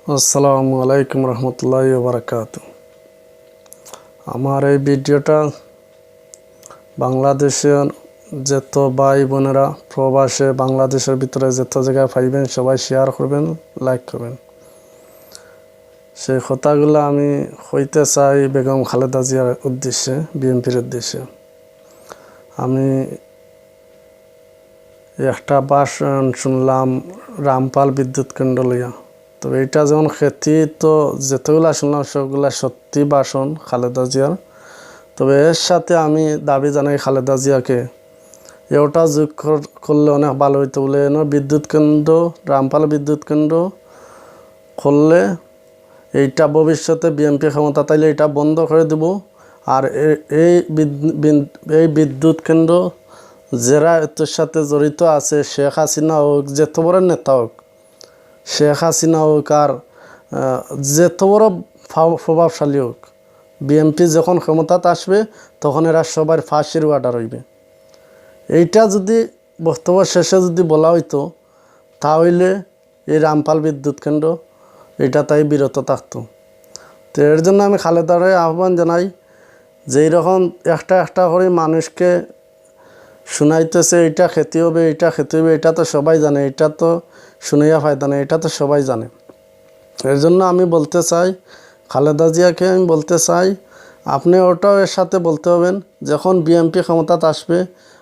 আসসালামু আলাইকুম রহমতুল্লাহি ওয়া বারাকাতুহু। আমার এই ভিডিওটা বাংলাদেশের যত ভাই বোনেরা প্রবাসে বাংলাদেশের ভিতরে যত জায়গায় পাইবেন সবাই শেয়ার করবেন, লাইক করবেন। সেই কথাগুলো আমি হইতে চাই বেগম খালেদা জিয়ার উদ্দেশ্যে, বিএনপির উদ্দেশ্যে। আমি একটা ভাষণ শুনলাম রামপাল বিদ্যুৎ কেন্দ্র লইয়া। তবে এটা যেমন খ্যাতি, তো যেতগুলা শুনলাম সবগুলা সত্যি ভাষণ খালেদা জিয়ার। তবে এর সাথে আমি দাবি জানাই খালেদা জিয়াকে এটা যোগ করলে অনেক ভালো হইতো বলে। বিদ্যুৎ কেন্দ্র, রামপাল বিদ্যুৎ কেন্দ্র করলে এইটা ভবিষ্যতে বিএনপি ক্ষমতা তাইলে এটা বন্ধ করে দেব। আর এই বিদ্যুৎ কেন্দ্র যারা এর সাথে জড়িত আছে, শেখ হাসিনা হোক, যত বড় নেতা হোক, শেখ হাসিনা হোক আর যত বড় প্রভাবশালী হোক, বিএনপি যখন ক্ষমতাতে আসবে তখন এরা সবার ফাঁসির অর্ডার হইবে। এইটা যদি বক্তব্য শেষে যদি বলা হইতো তাহলে এই রামপাল বিদ্যুৎ কেন্দ্র এটা তাই বিরত থাকতো। তো এর জন্য আমি খালেদারে আহ্বান জানাই যে এইরকম একটা একটা করে মানুষকে শুনাইতেছে এইটা খেতে হবে, এইটা খেতে হবে, এটা তো সবাই জানে, এটা তো শুনাইয়া ফায়দা নেই, এটা তো সবাই জানে। এর জন্য আমি বলতে চাই খালেদা জিয়াকে, আমি বলতে চাই আপনি ওটাও এর সাথে বলতে হবেন যখন বিএনপি ক্ষমতাতে আসবে,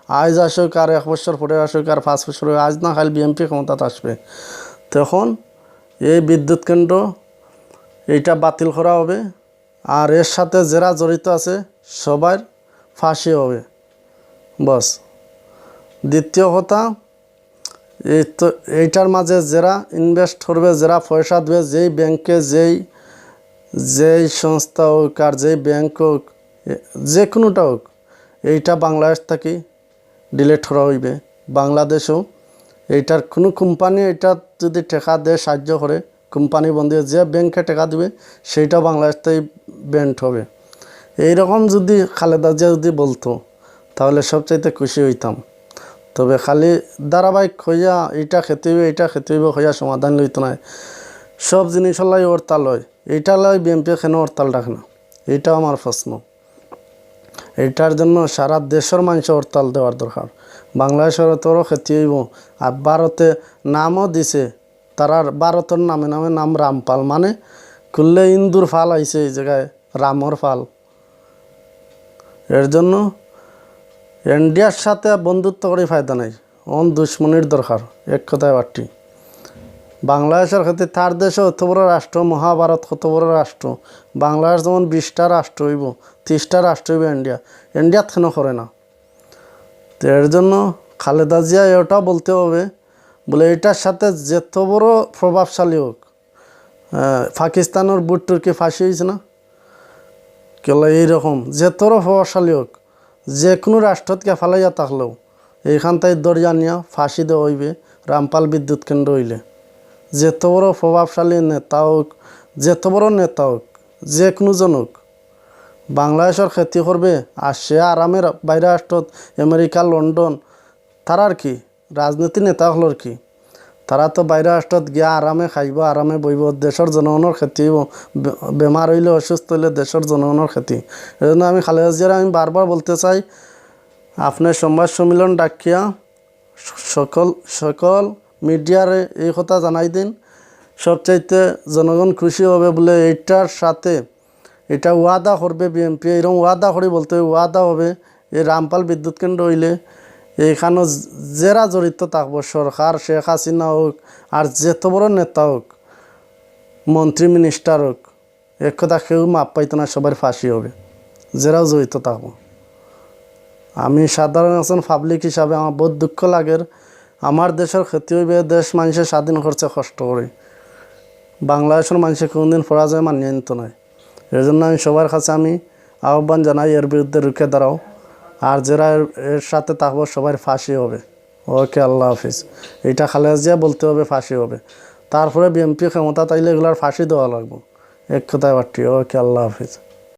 আজ আসুক আর 1 বছর পরে আসুক আর 5 বছর, আজ না খালি বিএনপি ক্ষমতাতে আসবে, তখন এই বিদ্যুৎ কেন্দ্র এইটা বাতিল করা হবে। আর এর সাথে যারা জড়িত আছে সবার ফাঁসি হবে, বস। দ্বিতীয় কথা, এইটার মাঝে যারা ইনভেস্ট করবে, যারা পয়সা দেবে, যেই ব্যাংকে যেই সংস্থা হোক আর যেই ব্যাংক হোক, যে কোনোটা হোক, এইটা বাংলাদেশ থেকে ডিলিট করা হইবে। বাংলাদেশও এইটার কোনো কোম্পানি এটা যদি টাকা দেয়, সাহায্য করে, কোম্পানি বন্ধ হয়ে যে ব্যাংকে টাকা দেবে সেইটা বাংলাদেশ থেকে ব্যান্ড হবে। এইরকম যদি খালেদা জিয়া যদি বলতো তাহলে সবচাইতে খুশি হইতাম। তবে খালি ধারাবাহিক হইয়া এইটা খেতে হইবে, এইটা খেতে হইবে হইয়া সমাধান লইতো না। সব জিনিস লাই হরতাল হয়, এইটা লাই বিএনপি কেন হরতাল রাখে না, এইটাও আমার প্রশ্ন। এইটার জন্য সারা দেশের মানুষ হরতাল দেওয়ার দরকার। বাংলাদেশের তোরও খেতে হইব। আর ভারতে নামও দিছে, তারার ভারতের নামে নাম রামপাল, মানে খুললে ইন্দুর ফাল আইছে এই জায়গায়, রামর ফাল। এর জন্য ইন্ডিয়ার সাথে বন্ধুত্ব করে ফায়দা নেই, দুশ্মনির দরকার, এক কথায় বাড়তি। বাংলাদেশের ক্ষেত্রে তার দেশে অত বড় রাষ্ট্র, মহাভারত কত বড় রাষ্ট্র, বাংলাদেশ যেমন 20টা রাষ্ট্র হইব, 30টা রাষ্ট্র হইব, ইন্ডিয়াত কেন করে না? তো এর জন্য খালেদা জিয়া এটাও বলতে হবে, বলে এটার সাথে যত বড় প্রভাবশালী হোক, পাকিস্তানের বুট তুর্কি ফাঁসি হয়েছে না, কেলা এইরকম যত বড় প্রভাবশালী হোক, যে কোনো রাষ্ট্রকে ফালাইয়া থাকলেও এইখান থেকে দরিয়া নিয়া ফাঁসি দেওয়া হইবে রামপাল বিদ্যুৎ কেন্দ্র হইলে। যত বড় প্রভাবশালী নেতা হোক, যত বড় নেতা হোক, যে কোনো জন হোক, বাংলাদেশের ক্ষতি করবে আর সে আরামের বাইরে রাষ্ট্রত, আমেরিকা, লন্ডন, তারার কি রাজনীতি নেতা হলোর কি, তারা তো বাইরে রাষ্ট্রত গিয়া আরামে খাইব, আরামে বইব, দেশের জনগণের ক্ষতি হইব, বেমার হইলে অসুস্থ হইলে দেশের জনগণের ক্ষতি। এই জন্য আমি খালেদা জিয়ার আমি বারবার বলতে চাই, আপনি সংবাদ সম্মেলন ডাকিয়া সকল মিডিয়ারে এই কথা জানাই দিন, সবচাইতে জনগণ খুশি হবে। বলে এইটার সাথে এটা ওয়াদা করবে বিএনপি, এরকম ওয়াদা করে বলতে ওয়াদা হবে এই রামপাল বিদ্যুৎ কেন্দ্র হইলে এইখানেও যারা জড়িত থাকবো, সরকার, শেখ হাসিনা হোক আর যত বড় নেতা হোক, মন্ত্রী মিনিস্টার হোক, এক কথা কেউ মাপ পাইতো না, সবার ফাঁসি হবে যারাও জড়িত থাকবো। আমি সাধারণ একজন পাবলিক হিসাবে আমার বহুত দুঃখ লাগে, আমার দেশের ক্ষতি হইবে, দেশ মানুষের স্বাধীন করছে কষ্ট করে, বাংলাদেশের মানুষের কোনোদিন পরাজয় মানিয়ে নিত নয়। এর জন্য আমি সবার কাছে আমি আহ্বান জানাই, এর বিরুদ্ধে রুখে দাঁড়াও, আর যারা এর সাথে থাকবো সবার ফাঁসি হবে। ওকে, আল্লাহ হাফিজ। এইটা খালেদা জিয়া বলতে হবে, ফাঁসি হবে। তারপরে বিএনপি ক্ষমতা তাইলে এগুলার ফাঁসি দেওয়া লাগবে, এক কথায় বাড়তি। ওকে, আল্লাহ হাফিজ।